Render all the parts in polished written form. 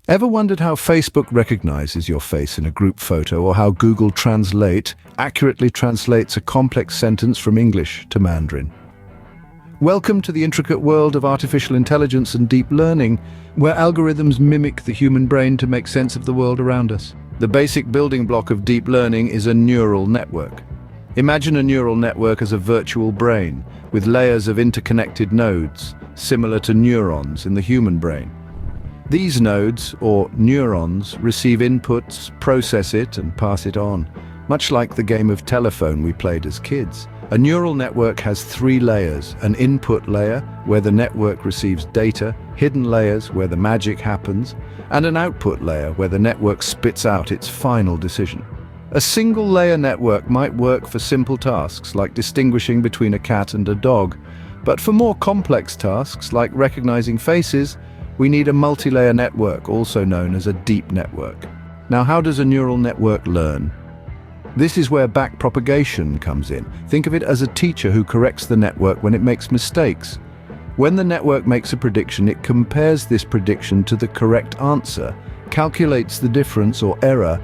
Ever wondered how Facebook recognizes your face in a group photo, or how Google Translate accurately translates a complex sentence from English to Mandarin? Welcome to the intricate world of artificial intelligence and deep learning, where algorithms mimic the human brain to make sense of the world around us. The basic building block of deep learning is a neural network. Imagine a neural network as a virtual brain, with layers of interconnected nodes, similar to neurons in the human brain. These nodes, or neurons, receive inputs, process it, and pass it on, much like the game of telephone we played as kids. A neural network has three layers: an input layer, where the network receives data, hidden layers, where the magic happens, and an output layer, where the network spits out its final decision. A single-layer network might work for simple tasks, like distinguishing between a cat and a dog, but for more complex tasks, like recognizing faces, we need a multi-layer network, also known as a deep network. Now, how does a neural network learn? This is where backpropagation comes in. Think of it as a teacher who corrects the network when it makes mistakes. When the network makes a prediction, it compares this prediction to the correct answer, calculates the difference or error,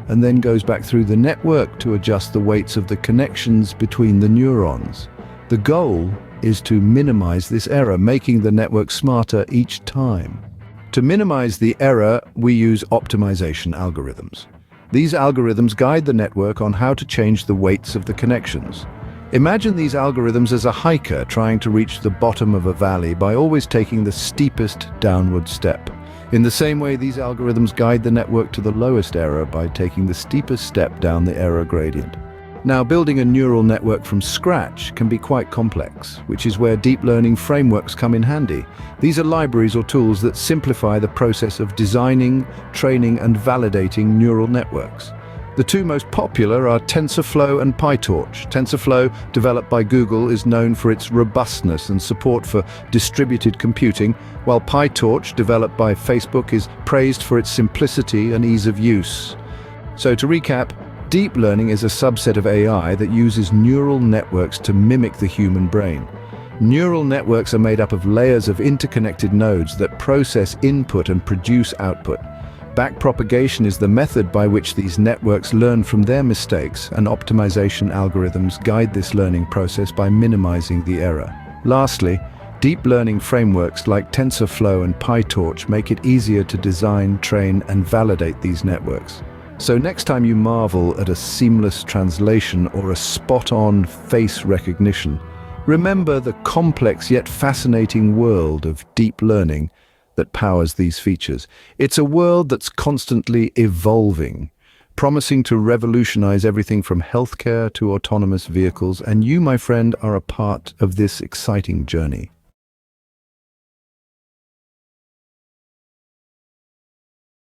and then goes back through the network to adjust the weights of the connections between the neurons. The goal is to minimize this error, making the network smarter each time. To minimize the error, we use optimization algorithms. These algorithms guide the network on how to change the weights of the connections. Imagine these algorithms as a hiker trying to reach the bottom of a valley by always taking the steepest downward step. In the same way, these algorithms guide the network to the lowest error by taking the steepest step down the error gradient. Now, building a neural network from scratch can be quite complex, which is where deep learning frameworks come in handy. These are libraries or tools that simplify the process of designing, training, and validating neural networks. The two most popular are TensorFlow and PyTorch. TensorFlow, developed by Google, is known for its robustness and support for distributed computing, while PyTorch, developed by Facebook, is praised for its simplicity and ease of use. So to recap, deep learning is a subset of AI that uses neural networks to mimic the human brain. Neural networks are made up of layers of interconnected nodes that process input and produce output. Backpropagation is the method by which these networks learn from their mistakes, and optimization algorithms guide this learning process by minimizing the error. Lastly, deep learning frameworks like TensorFlow and PyTorch make it easier to design, train, and validate these networks. So next time you marvel at a seamless translation or a spot-on face recognition, remember the complex yet fascinating world of deep learning that powers these features. It's a world that's constantly evolving, promising to revolutionize everything from healthcare to autonomous vehicles, and you, my friend, are a part of this exciting journey.